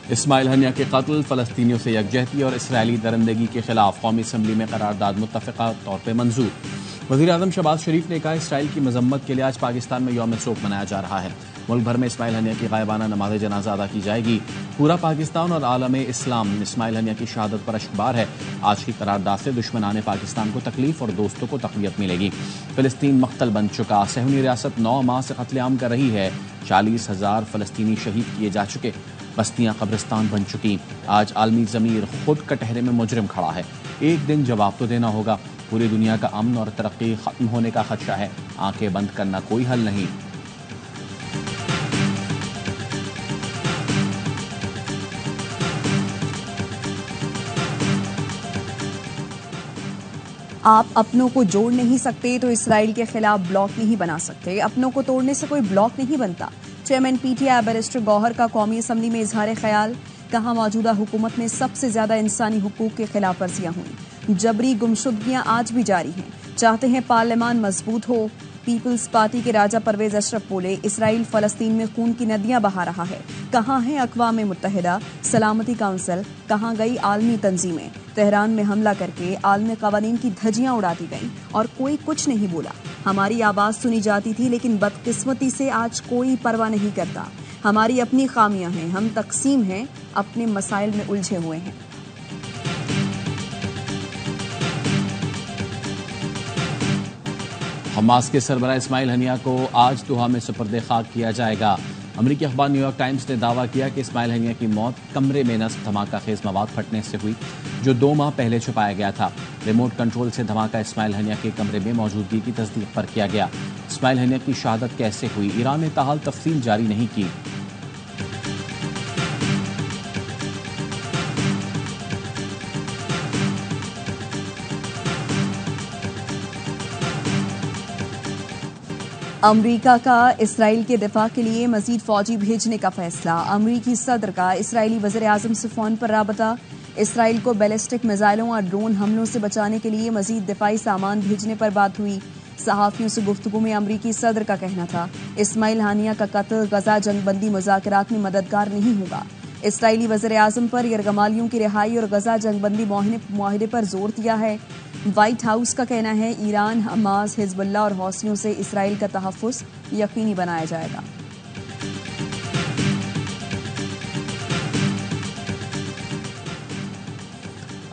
Ismail Haniyeh के कत्ल, फ़लस्तीनियों से यकजहती और इसराइली दरिंदगी के खिलाफ कौमी असम्बली में करारदाद मुत्तफ़िक़ा तौर पर मंजूर। वज़ीर-ए-आज़म शहबाज शरीफ ने कहा, इसराइल की मजम्मत के लिए आज पाकिस्तान में यौम शोक मनाया जा रहा है। मुल्क भर में इस्माइल हनिया की गायबाना नमाज जनाजा अदा की जाएगी। पूरा पाकिस्तान और आलम इस्लाम इस्माइल हनिया की शहादत पर अश्कबार है। आज की करारदाद से दुश्मनाने पाकिस्तान को तकलीफ और दोस्तों को तक़वियत मिलेगी। फ़लस्तीन मख्तल बन चुका, सहूनी रियासत 9 माह से कत्लेआम कर रही है। 40,000 फ़लस्तीनी शहीद किए जा चुके, बस्तियां कब्रिस्तान बन चुकी। आज आलमी ज़मीर खुद कटहरे में मुजरिम खड़ा है। एक दिन जवाब तो देना होगा। पूरी दुनिया का अमन और तरक्की खत्म होने का खदशा है। आंखें बंद करना कोई हल नहीं। आप अपनों को जोड़ नहीं सकते तो इसराइल के खिलाफ ब्लॉक नहीं बना सकते। अपनों को तोड़ने से कोई ब्लॉक नहीं बनता। चेयरमैन पीटीआई बैरिस्टर गौहर का कौमी असम्बली में इजहार ख्याल। कहा, मौजूदा हुकूमत में सबसे ज्यादा इंसानी हुकूक की खिलाफ वर्जियां हुई। जबरी गुमशुदगियां आज भी जारी हैं। चाहते हैं पार्लियामान मजबूत हो। पीपल्स पार्टी के राजा परवेज अशरफ बोले, इसराइल फलस्तीन में खून की नदियां बहा रहा है। कहां है अक़वाम मुत्तहिदा, सलामती काउंसिल, कहां गई आलमी तंजीमें। तेहरान में हमला करके आलमी कवानीन की धज्जियां उड़ा दी गईं और कोई कुछ नहीं बोला। हमारी आवाज सुनी जाती थी, लेकिन बदकिस्मती से आज कोई परवाह नहीं करता। हमारी अपनी खामियां हैं, हम तकसीम हैं, अपने मसाइल में उलझे हुए हैं। हमास के सरबराह इस्माइल हनिया को आज दोहा में सुपर्दे खाक किया जाएगा। अमरीकी अखबार न्यूयॉर्क टाइम्स ने दावा किया कि इस्माइल हनिया की मौत कमरे में नस्ब धमाका खेज मवाद फटने से हुई, जो 2 माह पहले छुपाया गया था। रिमोट कंट्रोल से धमाका इस्माइल हनिया के कमरे में मौजूदगी की तस्दीक पर किया गया। इस्माइल हनिया की शहादत कैसे हुई, ईरान ने ताहाल तफसील जारी नहीं की। अमरीका का इसराइल के दिफा के लिए मजीद फौजी भेजने का फैसला। अमरीकी सदर का इसराइली वज़ीर-ए-आज़म से फोन पर राबता। इसराइल को बैलिस्टिक मिसाइलों और ड्रोन हमलों से बचाने के लिए मजीद दिफाई सामान भेजने पर बात हुई। सहाफ़ियों से गुफ्तगू में अमरीकी सदर का कहना था, इस्माइल हानिया का कत्ल गजा जंगबंदी मुज़ाकरात में मददगार नहीं होगा। इसराइली वज़ीर-ए-आज़म पर यरगमालियों की रिहाई और गजा जंगबंदी मुआहिदे पर जोर दिया है। व्हाइट हाउस का कहना है, ईरान, हमास, हिजबुल्लाह और हौसियों से इसराइल का तहफ़्फ़ुज़ यकीनी बनाया जाएगा।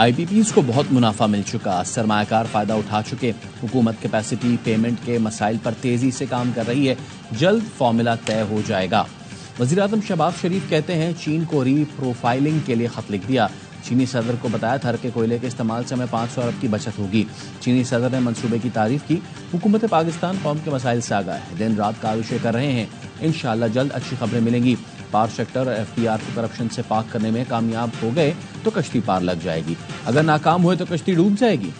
IPPs को बहुत मुनाफा मिल चुका, सरमायाकार फ़ायदा उठा चुके। हुकूमत कैपेसिटी पेमेंट के मसाइल पर तेज़ी से काम कर रही है। जल्द फॉर्मूला तय हो जाएगा। वज़ीर-ए-आज़म शहबाज शरीफ कहते हैं, चीन को रीप्रोफाइलिंग के लिए खत लिख दिया। चीनी सदर को बताया था कि कोयले के इस्तेमाल से हमें 500 अरब की बचत होगी। चीनी सदर ने मंसूबे की तारीफ की। हुकूमत पाकिस्तान कौम के मसाइल से आगाह है, दिन रात काविशें कर रहे हैं। इंशाअल्लाह जल्द अच्छी खबरें मिलेंगी। पावर सेक्टर और FBR को करप्शन से पाक करने में कामयाब हो गए तो कश्ती पार लग जाएगी, अगर नाकाम हुए तो कश्ती डूब जाएगी।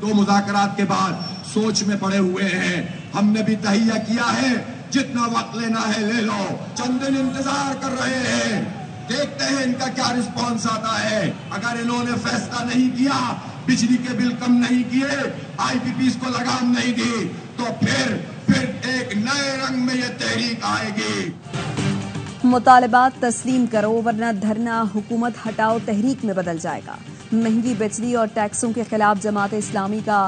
दो मुज़ाकरात के बाद सोच में पड़े हुए हैं। हमने भी तहिया किया है, जितना वक्त लेना है ले लो। चंद दिन इंतजार कर रहे हैं, देखते हैं इनका क्या रिस्पॉन्स आता है। अगर इन्होंने फैसला नहीं किया, बिजली के बिल कम नहीं किए, IPPs को लगाम नहीं दी, तो फिर एक नए रंग में ये तहरीक आएगी। मुतालबात तस्लीम करो वरना धरना हुकूमत हटाओ तहरीक में बदल जाएगा। महंगी बिजली और टैक्सों के खिलाफ जमात इस्लामी का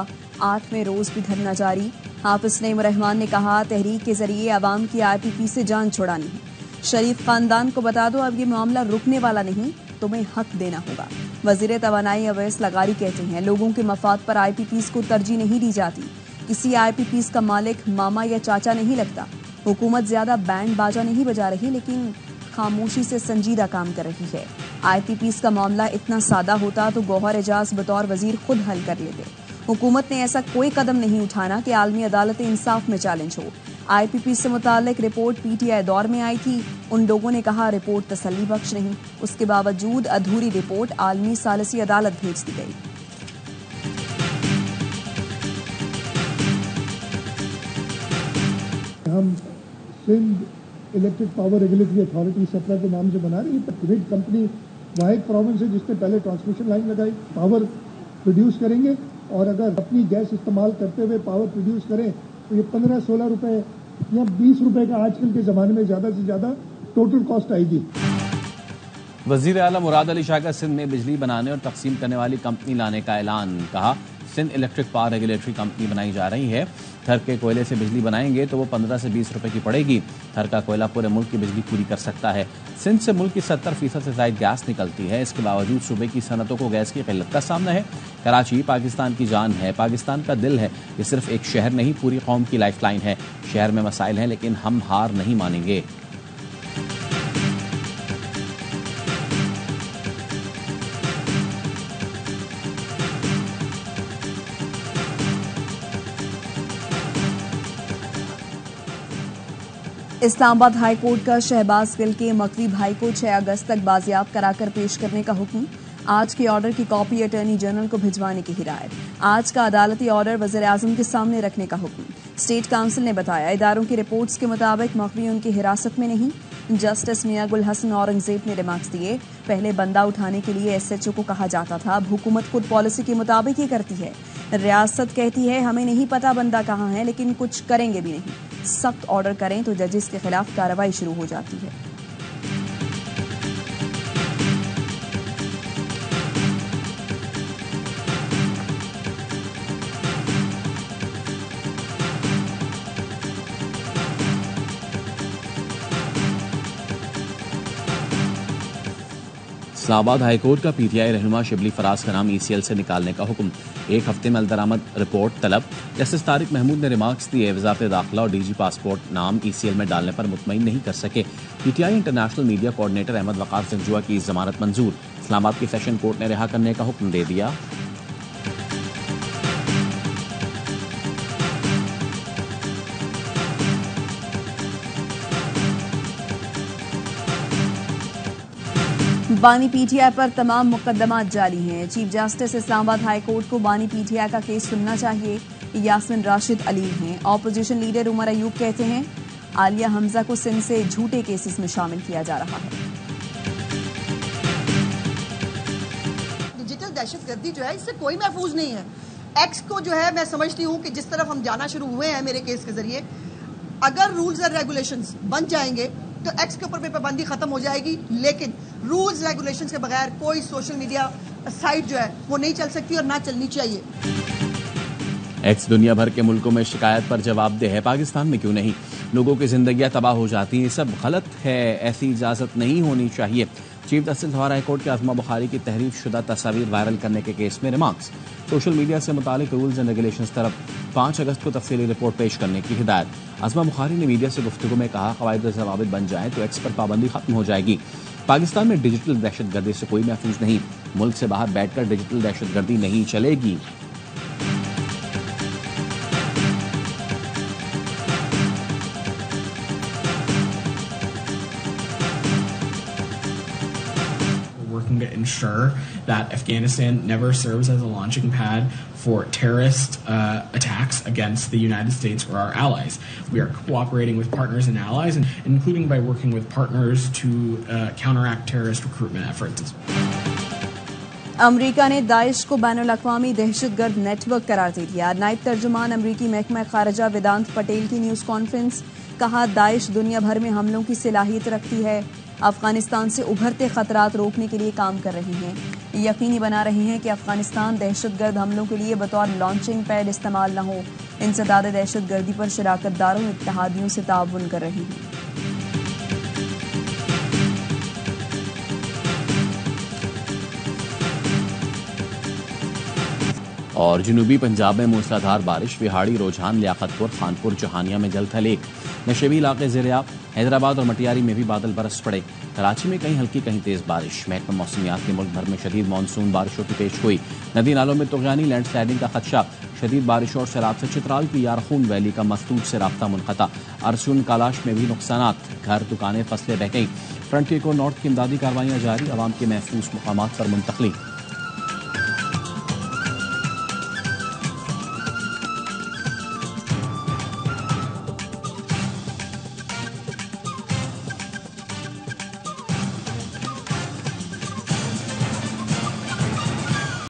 8वें रोज भी धरना जारी। हाफिज नईम रहमान ने कहा, तहरीक के जरिए आवाम की IPP से जान छुड़ानी है। शरीफ खानदान को बता दो, अब ये मामला रुकने वाला नहीं, तुम्हें हक देना होगा। वजीर तवानाई अवैस लगारी कहते हैं, लोगों के मफाद पर IPPs को तरजीह नहीं दी जाती। किसी IPPs का मालिक मामा या चाचा नहीं लगता। हुकूमत ज्यादा बैंड बाजा नहीं बजा रही, लेकिन खामोशी से संजीदा काम कर रही है। IPPs का मामला इतना सादा होता तो गौहर एजाज बतौर वजीर खुद हल कर लेते। हुकूमत ने ऐसा कोई कदम नहीं उठाना कि आलमी अदालत इंसाफ में चैलेंज हो। IPP से मुताल्लिक रिपोर्ट PTI दौर में आई थी। उन लोगों ने कहा, रिपोर्ट तसल्ली बख्श नहीं। उसके बावजूद अधूरी रिपोर्ट आलमी सालिसी अदालत भेज दी गई। हम Sindh electric power regulatory authority SEPRA के नाम से बना रही है। रिट कंपनी वाहिद प्रोविंस है जिसने पहले ट्रांसमिशन लाइन लगाई, पावर प्रोड्यूस करेंगे। और अगर अपनी गैस इस्तेमाल करते हुए पावर प्रोड्यूस करें तो ये 15-16 रुपए या 20 रुपए का आजकल के ज़माने में ज़्यादा से ज़्यादा टोटल कॉस्ट आएगी। वज़ीर आला मुराद अली शाह का सिंध में बिजली बनाने और तकसीम करने वाली कंपनी लाने का ऐलान। कहा, Sindh electric power regulatory company बनाई जा रही है। थर के कोयले से बिजली बनाएंगे तो वो 15 से 20 रुपए की पड़ेगी। थर का कोयला पूरे मुल्क की बिजली पूरी कर सकता है। सिंध से मुल्क की 70% से ज़ायद गैस निकलती है। इसके बावजूद सूबे की सनतों को गैस की किल्लत का सामना है। कराची पाकिस्तान की जान है, पाकिस्तान का दिल है। ये सिर्फ एक शहर नहीं, पूरी कौम की लाइफलाइन है। शहर में मसाइल हैं, लेकिन हम हार नहीं मानेंगे। इस्लामाबाद हाई कोर्ट का शहबाज गिल के मकवी भाई को 6 अगस्त तक बाजियाब कराकर पेश करने का हुक्म। आज के ऑर्डर की कॉपी अटॉर्नी जनरल को भिजवाने की हिदायत। आज का अदालती ऑर्डर वज़ीर आज़म के सामने रखने का हुक्म। स्टेट काउंसिल ने बताया, इदारों की रिपोर्ट्स के मुताबिक मकवी उनकी हिरासत में नहीं। जस्टिस मियां गुल हसन औरंगजेब ने रिमार्क्स दिए, पहले बंदा उठाने के लिए SHO को कहा जाता था, अब हुकूमत खुद पॉलिसी के मुताबिक ही करती है। रियासत कहती है हमें नहीं पता बंदा कहाँ है, लेकिन कुछ करेंगे भी नहीं। सख्त ऑर्डर करें तो जजेस के खिलाफ कार्रवाई शुरू हो जाती है। इस्लामाबाद हाईकोर्ट का PTI रहनुमा शिबली फराज का नाम ECL से निकालने का हुक्म। 1 हफ्ते में अलदरामद रिपोर्ट तलब। जस्टिस तारिक महमूद ने रिमार्क्स दिए, वजारत दाखिला और DG पासपोर्ट नाम ECL में डालने पर मुतमईन नहीं कर सके। PTI international media coordinator Ahmad Waqar Janjua की जमानत मंजूर। इस्लामाबाद की सेशन कोर्ट ने रिहा करने का हुक्म दे दिया। बानी PTI पर तमाम मुकदमात जारी हैं। Chief justice Islamabad high court को बानी PTI का केस सुनना चाहिए। यास्मिन राशिद अली हैं। ऑपोजिशन लीडर उमर अयूब कहते हैं, आलिया हमजा को सिंध से झूठे केसेस में शामिल किया जा रहा है। डिजिटल दहशतगर्दी जो है, इससे कोई महफूज नहीं है। एक्स को जो है, मैं समझती हूँ कि जिस तरफ हम जाना शुरू हुए हैं मेरे केस के जरिए, अगर रूल्स और रेगुलेशंस बन जाएंगे तो एक्स के ऊपर भी पाबंदी खत्म हो जाएगी। लेकिन रूल्स रेगुलेशंस के बगैर कोई सोशल मीडिया साइट जो है वो नहीं चल सकती और ना चलनी चाहिए। एक्स दुनिया भर के मुल्कों में शिकायत पर जवाबदेह है, पाकिस्तान में क्यों नहीं? लोगों की जिंदगियां तबाह हो जाती हैं, सब गलत है, ऐसी इजाजत नहीं होनी चाहिए। चीफ जस्टिस लाहौर हाईकोर्ट के आज़मा बुखारी की तहरीफ शुदा तस्वीर वायरल करने के केस में रिमार्क्स। सोशल मीडिया से मुतालिक रूल्स एंड रेगुलेशंस तरफ 5 अगस्त को तफसीली रिपोर्ट पेश करने की हिदायत। आज़मा बुखारी ने मीडिया से गुफ्तगू में कहा, क़वाइद और ज़वाबित बन जाए तो एक्स पर पाबंदी खत्म हो जाएगी। पाकिस्तान में डिजिटल दहशतगर्दी से कोई महफूज नहीं। मुल्क से बाहर बैठकर डिजिटल दहशतगर्दी नहीं चलेगी। To ensure that Afghanistan never serves as a launching pad for terrorist attacks against the United States or our allies. We are cooperating with partners and allies, including by working with partners to counteract terrorist recruitment efforts. अमरीका ने Daesh को बैनुल-अक़वामी दहशतगर्द network करार दे दिया। नायब तर्जुमान अमरीकी महकमा खारजा वेदांत पटेल की news conference. कहा, Daesh दुनिया भर में हमलों की सलाहियत रखती है, अफगानिस्तान से उभरते खतरात रोकने के लिए काम कर रही हैं, यकीनी बना रही हैं कि अफगानिस्तान दहशतगर्द हमलों के लिए बतौर लॉन्चिंग पैड इस्तेमाल न हो। इंसदाद दहशतगर्दी पर शराकत दारों इत्तेहादियों से ताउन कर रही हैं। और जनूबी पंजाब में मूसलाधार बारिश। विहाड़ी, रोजान, लियाकतपुर, खानपुर, जहानिया में जल थल एक। नशेबी इलाके ज़ेर-ए-आब। हैदराबाद और मटियारी में भी बादल बरस पड़े। कराची में कहीं हल्की कहीं तेज बारिश। महकमा मौसमियात के मुल्क भर में शदीद मानसून बारिशों की पेश गोई। नदी नालों में तुग़यानी, लैंडस्लाइडिंग का खदशा। शदीद बारिशों और सैलाब से चित्राल की यारखून वैली का मस्तूद से राब्ता मुनक़ता। अरसून कालाश में भी नुकसानात। घर, दुकानें, फसलें बह गईं। फ्रंटियर को नॉर्थ की इमदादी कार्रवाइयाँ जारी। अवाम के महफूज मुकामात पर मुंतकली।